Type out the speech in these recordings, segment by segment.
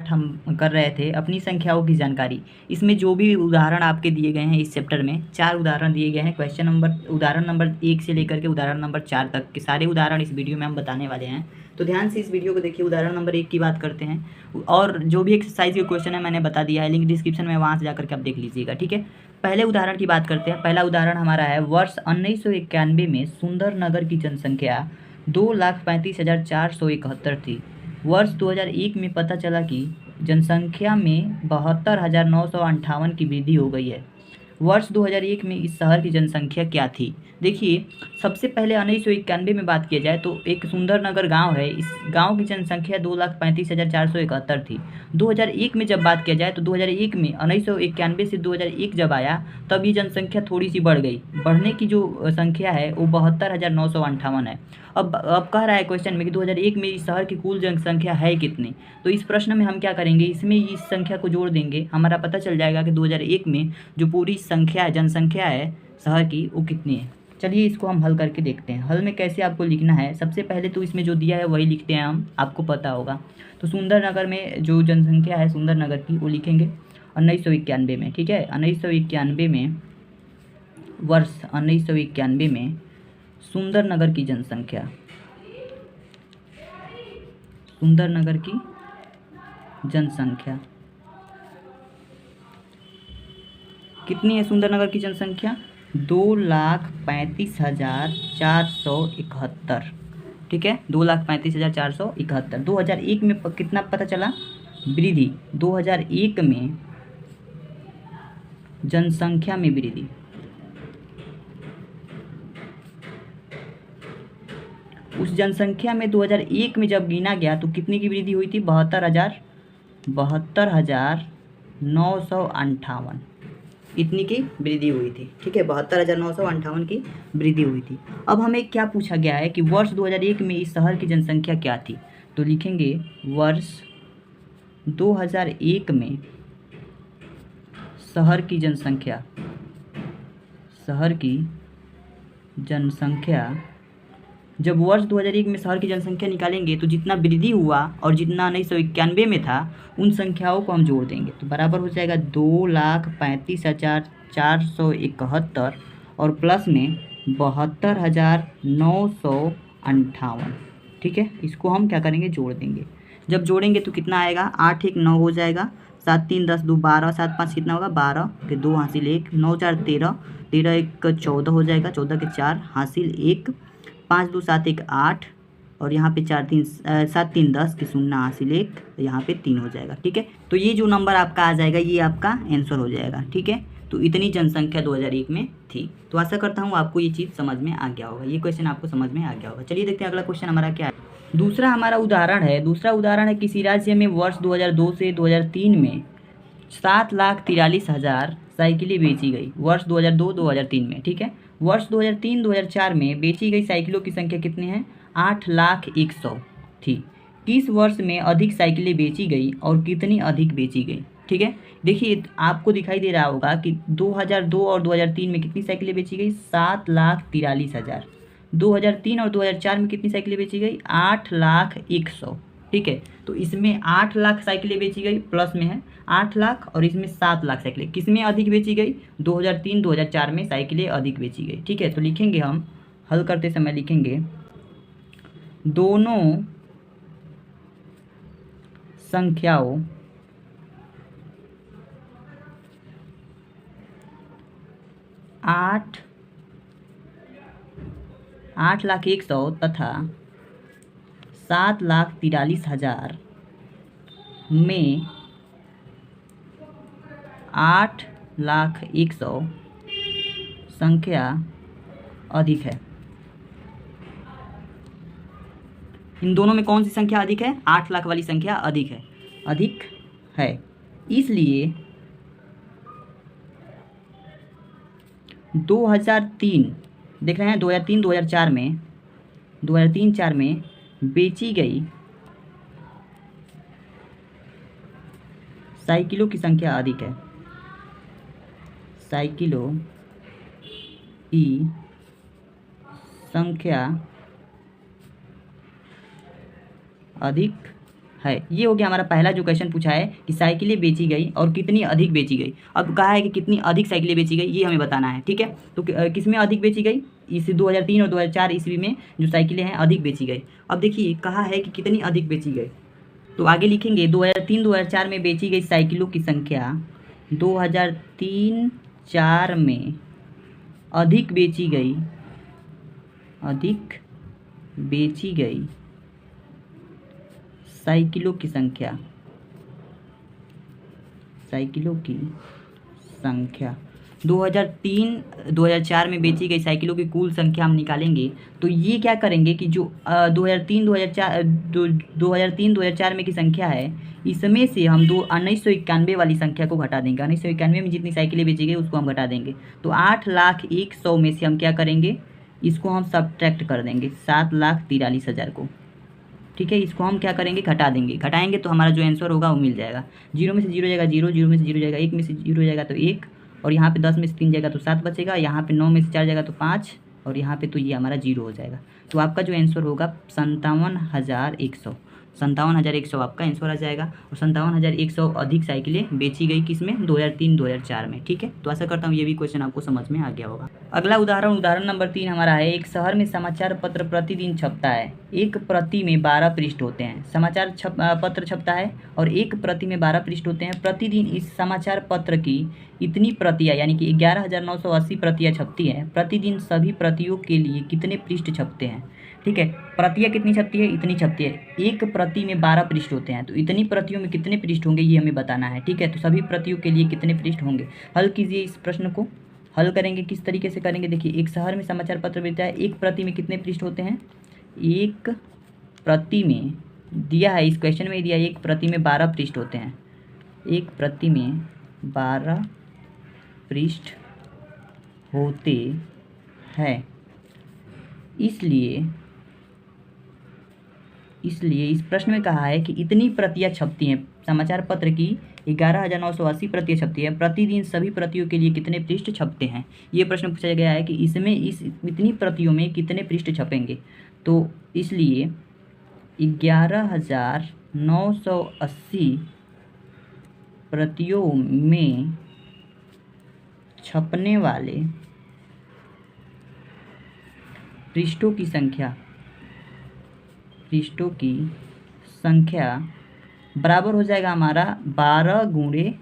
Part हम कर रहे थे अपनी संख्याओं की जानकारी। इसमें जो भी उदाहरण आपके दिए गए हैं इस चैप्टर में 4 उदाहरण दिए गए हैं। उदाहरण नंबर 1 से लेकर के उदाहरण नंबर 4 तक के सारे उदाहरण इस वीडियो में हम बताने वाले हैं। तो ध्यान से इस वीडियो को देखिए। उदाहरण नंबर 1 की बात करते हैं और जो भी एक्सरसाइज के क्वेश्चन है मैंने बता दिया है, लिंक डिस्क्रिप्शन में, वहाँ से जाकर के आप देख लीजिएगा, ठीक है। पहले उदाहरण की बात करते हैं। पहला उदाहरण हमारा है, वर्ष 1991 में सुंदरनगर की जनसंख्या 2,35,471 थी। वर्ष 2001 में पता चला कि जनसंख्या में 72,958 की वृद्धि हो गई है। वर्ष 2001 में इस शहर की जनसंख्या क्या थी? देखिए, सबसे पहले 1991 में बात किया जाए तो एक सुंदरनगर गांव है। इस गांव की जनसंख्या 2,35,471 थी। 2001 में जब बात किया जाए तो 2001 में 1991 से 2001 जब आया तब ये जनसंख्या थोड़ी सी बढ़ गई। बढ़ने की जो संख्या है वो 72,958 है। अब कह रहा है क्वेश्चन में कि 2001 में इस शहर की कुल जनसंख्या है कितनी। तो इस प्रश्न में हम क्या करेंगे, इसमें इस संख्या को जोड़ देंगे, हमारा पता चल जाएगा कि 2001 में जो पूरी संख्या है, जनसंख्या है शहर की, वो कितनी है। चलिए इसको हम हल करके देखते हैं। हल में कैसे आपको लिखना है, सबसे पहले तो इसमें जो दिया है वही लिखते हैं हम, आपको पता होगा। तो सुंदरनगर में जो जनसंख्या है सुंदरनगर की वो लिखेंगे 1991 में, ठीक है। 1991 में, वर्ष 1991 में सुंदरनगर की जनसंख्या, सुंदरनगर की जनसंख्या कितनी है? सुंदरनगर की जनसंख्या 2,35,471, ठीक है, 2,35,471। 2001 में कितना पता चला? वृद्धि। 2001 में जनसंख्या में वृद्धि, उस जनसंख्या में 2001 में जब गिना गया तो कितनी की वृद्धि हुई थी? 72,958 इतनी की वृद्धि हुई थी, ठीक है। 72,958 की वृद्धि हुई थी। अब हमें क्या पूछा गया है कि वर्ष 2001 में इस शहर की जनसंख्या क्या थी। तो लिखेंगे वर्ष 2001 में शहर की जनसंख्या, शहर की जनसंख्या, जब वर्ष 2001 में शहर की जनसंख्या निकालेंगे तो जितना वृद्धि हुआ और जितना 1991 में था उन संख्याओं को हम जोड़ देंगे तो बराबर हो जाएगा 2,35,471 और प्लस में 72,958, ठीक है। इसको हम क्या करेंगे, जोड़ देंगे। जब जोड़ेंगे तो कितना आएगा? 8 1 9 हो जाएगा, 7 3 10 2 12, 7 5 कितना होगा? 12, फिर 2 हासिल 1, 9 4 13, 13 1 14 हो जाएगा, 14 के 4 हासिल 1, 5 2 7 1 8 और यहाँ पे 4 3 7 3 10 की 0 हासिल 1, यहाँ पे 3 हो जाएगा, ठीक है। तो ये जो नंबर आपका आ जाएगा ये आपका आंसर हो जाएगा, ठीक है। तो इतनी जनसंख्या 2001 में थी। तो आशा करता हूँ आपको ये चीज़ समझ में आ गया होगा, ये क्वेश्चन आपको समझ में आ गया होगा। चलिए देखते हैं अगला क्वेश्चन हमारा क्या है। दूसरा हमारा उदाहरण है, दूसरा उदाहरण है, किसी राज्य में वर्ष 2002 से 2003 में 7,43,000 साइकिलें बेची गई। वर्ष 2002-2003 में, ठीक है। वर्ष 2003-2004 में बेची गई साइकिलों की संख्या कितनी है? 8,01,000 थी। किस वर्ष में अधिक साइकिलें बेची गई और कितनी अधिक बेची गई, ठीक है। देखिए आपको दिखाई दे रहा होगा कि 2002 और 2003 में कितनी साइकिलें बेची गई? 7,43,000। 2003 और 2004 में कितनी साइकिलें बेची गई? 8,01,000, ठीक है। तो इसमें 8 लाख साइकिलें बेची गई, प्लस में है 8 लाख, और इसमें 7 लाख साइकिलें किसमें अधिक बेची गई? 2003-2004 में साइकिलें अधिक बेची गई, ठीक है। तो लिखेंगे हम, हल करते समय लिखेंगे दोनों संख्याओं आठ 8,01,000 तथा 7,43,000 में 8,01,000 संख्या अधिक है। इन दोनों में कौन सी संख्या अधिक है? 8 लाख वाली संख्या अधिक है। इसलिए 2003 देख रहे हैं, 2003-2004 में 2003-4 में बेची गई साइकिलों की संख्या अधिक है। साइकिलों की संख्या अधिक है। ये हो गया हमारा पहला जो क्वेश्चन पूछा है कि साइकिलें बेची गई और कितनी अधिक बेची गई। अब कहा है कि कितनी अधिक साइकिलें बेची गई, ये हमें बताना है, ठीक है। तो किस में अधिक बेची गई, इस 2003 और 2004 ईस्वी में जो साइकिलें हैं अधिक बेची गई। अब देखिए कहा है कि कितनी अधिक बेची गई, तो आगे लिखेंगे 2003-2004 में बेची गई साइकिलों की संख्या 2003-4 में अधिक बेची गई साइकिलों की संख्या 2003-2004 में बेची गई साइकिलों की कुल संख्या हम निकालेंगे। तो ये क्या करेंगे कि जो 2003-2004 में की संख्या है, इसमें से हम 1991 वाली संख्या को घटा देंगे। 1991 में जितनी साइकिलें बेची गई उसको हम घटा देंगे। तो 8,01,100 में से हम क्या करेंगे, इसको हम सब्ट्रैक्ट कर देंगे 7,43,000 को, ठीक है। इसको हम क्या करेंगे, घटा देंगे। घटाएंगे तो हमारा जो आंसर होगा वो मिल जाएगा। 0 में से 0 जाएगा 0, 0 में से 0 जाएगा 1, में से 0 जाएगा तो 1, और यहाँ पे 10 में से 3 जाएगा तो 7 बचेगा, यहाँ पे 9 में से 4 जाएगा तो 5, और यहाँ पे तो ये हमारा 0 हो जाएगा। तो आपका जो आंसर होगा 57,100 आपका आंसर आ जाएगा। और 57,100 अधिक साइकिलें बेची गई किसमें, 2003-2004 में, ठीक है। तो आशा करता हूँ ये भी क्वेश्चन आपको समझ में आ गया होगा। अगला उदाहरण नंबर 3 हमारा है, एक शहर में समाचार पत्र प्रतिदिन छपता है। एक प्रति में 12 पृष्ठ होते हैं। समाचार पत्र छपता है और एक प्रति में 12 पृष्ठ होते हैं। प्रतिदिन इस समाचार पत्र की इतनी प्रतियाँ यानी कि 11,980 प्रतियाँ छपती हैं। प्रतिदिन सभी प्रतियों के लिए कितने पृष्ठ छपते हैं, ठीक है। प्रतियाँ कितनी छपती है, इतनी छपती है। एक प्रति में 12 पृष्ठ होते हैं, तो इतनी प्रतियों में कितने पृष्ठ होंगे ये हमें बताना है, ठीक है। तो सभी प्रतियों के लिए कितने पृष्ठ होंगे, हल कीजिए। इस प्रश्न को हल करेंगे, किस तरीके से करेंगे, देखिए एक शहर में समाचार पत्र मिलता है, एक प्रति में कितने पृष्ठ होते हैं, एक प्रति में दिया है, इस क्वेश्चन में दिया है एक प्रति में 12 पृष्ठ होते हैं। एक प्रति में 12 पृष्ठ होते हैं, इसलिए इस प्रश्न में कहा है कि इतनी प्रतियाँ छपती हैं। समाचार पत्र की 11,980 प्रतियाँ छपती है। प्रतिदिन सभी प्रतियों के लिए कितने पृष्ठ छपते हैं, ये प्रश्न पूछा गया है कि इसमें इतनी प्रतियों में कितने पृष्ठ छपेंगे। तो इसलिए 11,980 प्रतियों में छपने वाले पृष्ठों की संख्या बराबर हो जाएगा हमारा 12 ×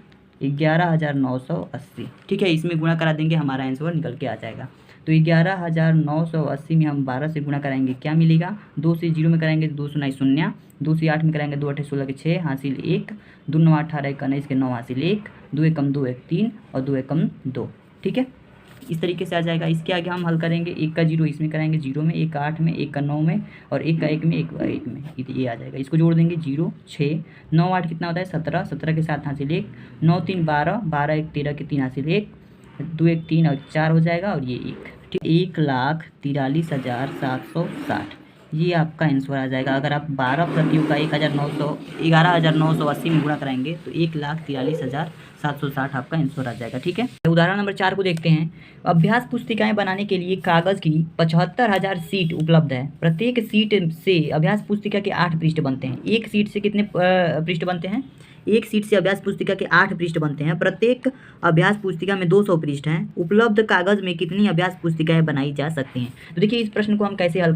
11,980, ठीक है। इसमें गुणा करा देंगे, हमारा आंसर निकल के आ जाएगा। तो 11,980 में हम 12 से गुणा कराएंगे, क्या मिलेगा, 2 से 0 में कराएंगे 2 0 0, 2 से 8 में कराएंगे 2 8 16 के 6 हासिल 1, 2 9 18 1 19 के 9 हासिल 1, 2 1 2 1 3 और 2 1 2, ठीक है। इस तरीके से आ जाएगा। इसके आगे हम हल करेंगे, 1 का 0 इसमें कराएंगे 0 में, 1 का 8 में, 1 का 9 में और 1 का 1 में, 1 का 1 में, ये आ जाएगा। इसको जोड़ देंगे 0 6 9 8 कितना होता है 17, 17 के 7 हासिल 1, 9 3 12, 12 1 13 के 3 हासिल 1, 2 1 3 और 4 हो जाएगा और ये 1, ठीक। 1,43,760 ये आपका आंसर आ जाएगा। अगर आप 12 प्रतियों का 11,980 में गुणा कराएंगे तो 1,43,760 आपका आंसर आ जाएगा, ठीक है। उदाहरण नंबर 4 को देखते हैं। अभ्यास पुस्तिकाएं बनाने के लिए कागज़ की 75,000 सीट उपलब्ध है। प्रत्येक सीट से अभ्यास पुस्तिका के 8 पृष्ठ बनते हैं। एक सीट से कितने पृष्ठ बनते हैं, एक सीट से अभ्यास पुस्तिका के 8 पृष्ठ बनते हैं। प्रत्येक अभ्यास पुस्तिका में 200 पृष्ठ हैं। उपलब्ध कागज़ में कितनी अभ्यास पुस्तिकाएं बनाई जा सकती हैं। तो देखिए इस प्रश्न को हम कैसे हल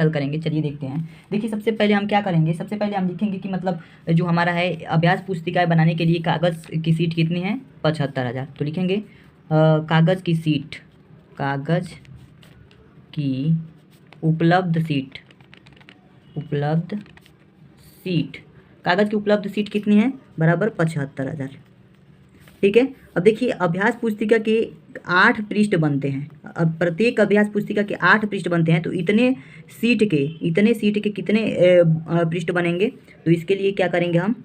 करेंगे, चलिए देखते हैं। देखिए सबसे पहले हम क्या करेंगे, सबसे पहले हम लिखेंगे कि मतलब जो हमारा है अभ्यास पुस्तिकाएं बनाने के लिए कागज़ की सीट कितनी है 75,000। तो लिखेंगे कागज़ की उपलब्ध सीट कितनी है, बराबर 75,000, ठीक है। अब देखिए अभ्यास पुस्तिका के 8 पृष्ठ बनते हैं। अब प्रत्येक अभ्यास पुस्तिका के 8 पृष्ठ बनते हैं, तो इतने सीट के कितने पृष्ठ बनेंगे। तो इसके लिए क्या करेंगे, हम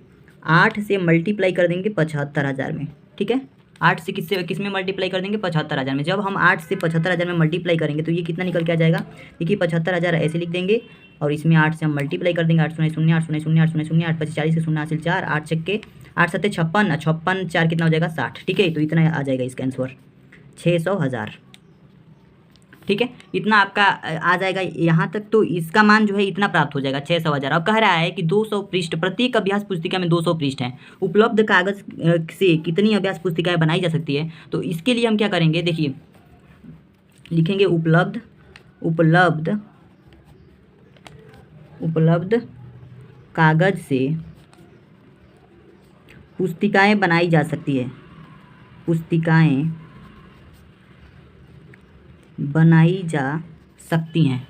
8 से मल्टीप्लाई कर देंगे 75,000 में, ठीक है। 8 से किस में मल्टीप्लाई कर देंगे 75,000 में। जब हम 8 से 75,000 में मल्टीप्लाई करेंगे तो ये कितना निकल के आ जाएगा, देखिए 75,000 ऐसे लिख देंगे और इसमें 8 से हम मल्टीप्लाई कर देंगे। 8 0 0 8 0 0 8 0 0 8 25 40 के 0 हासिल 4, 8 छक्के 8 7 56, 56 4 कितना हो जाएगा 60, ठीक है। तो इतना आ जाएगा इसका आंसर 600,000, ठीक है, इतना आपका आ जाएगा यहाँ तक। तो इसका मान जो है इतना प्राप्त हो जाएगा 600,000। अब कह रहा है कि 200 पृष्ठ, प्रत्येक अभ्यास पुस्तिका में 200 पृष्ठ हैं, उपलब्ध कागज से कितनी अभ्यास पुस्तिकाएं बनाई जा सकती है। तो इसके लिए हम क्या करेंगे, देखिए लिखेंगे उपलब्ध कागज से पुस्तिकाएं बनाई जा सकती है, पुस्तिकाएं बनाई जा सकती हैं।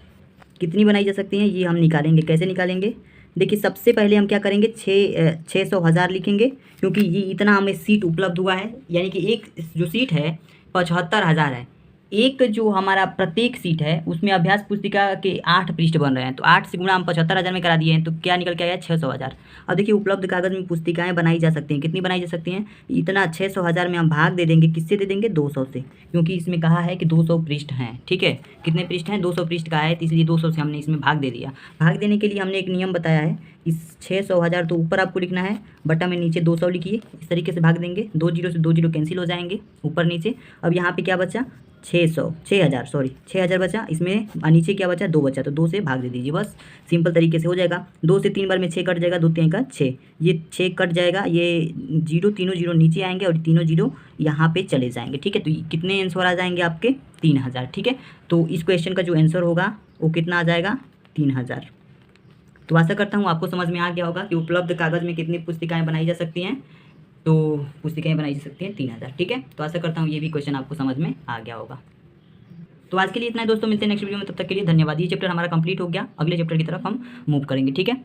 कितनी बनाई जा सकती हैं ये हम निकालेंगे। कैसे निकालेंगे, देखिए सबसे पहले हम क्या करेंगे, 600,000 लिखेंगे, क्योंकि ये इतना हमें सीट उपलब्ध हुआ है, यानी कि एक जो सीट है 75,000 है। एक जो हमारा प्रत्येक सीट है उसमें अभ्यास पुस्तिका के 8 पृष्ठ बन रहे हैं, तो 8 से गुणा हम 75,000 में करा दिए हैं, तो क्या निकल के आया 600,000। अब देखिए उपलब्ध कागज में पुस्तिकाएं बनाई जा सकती हैं, कितनी बनाई जा सकती हैं, इतना 600,000 में हम भाग दे देंगे, किससे दे देंगे, 200 से, क्योंकि इसमें कहा है कि 200 पृष्ठ हैं। ठीक है, कितने पृष्ठ हैं, 200 पृष्ठ का है, तो इसलिए 200 से हमने इसमें भाग दे दिया। भाग देने के लिए हमने एक नियम बताया है, इस 600,000 तो ऊपर आपको लिखना है, बटा में नीचे 200 लिखिए, इस तरीके से भाग देंगे, 2 जीरो से 2 जीरो कैंसिल हो जाएंगे ऊपर नीचे। अब यहाँ पे क्या बचा, 6,000 बचा, इसमें नीचे क्या बचा, 2 बचा, तो 2 से भाग दे दीजिए, बस सिंपल तरीके से हो जाएगा। 2 से 3 बार में 6 कट जाएगा, 2 3 का 6, ये 6 कट जाएगा, ये जीरो, तीनों जीरो नीचे आएंगे और तीनों जीरो यहाँ पे चले जाएंगे। ठीक है, तो कितने आंसर आ जाएंगे आपके, 3,000। ठीक है, तो इस क्वेश्चन का जो आंसर होगा वो कितना आ जाएगा, 3,000। तो आशा करता हूँ आपको समझ में आ गया होगा कि उपलब्ध कागज में कितनी पुस्तिकाएं बनाई जा सकती हैं। तो पुस्तिकाएं बनाई जा सकती हैं 3,000। ठीक है, तो आशा करता हूँ ये भी क्वेश्चन आपको समझ में आ गया होगा। तो आज के लिए इतना है दोस्तों, मिलते हैं नेक्स्ट वीडियो में, तब तक के लिए धन्यवाद। ये चैप्टर हमारा कंप्लीट हो गया, अगले चैप्टर की तरफ हम मूव करेंगे। ठीक है।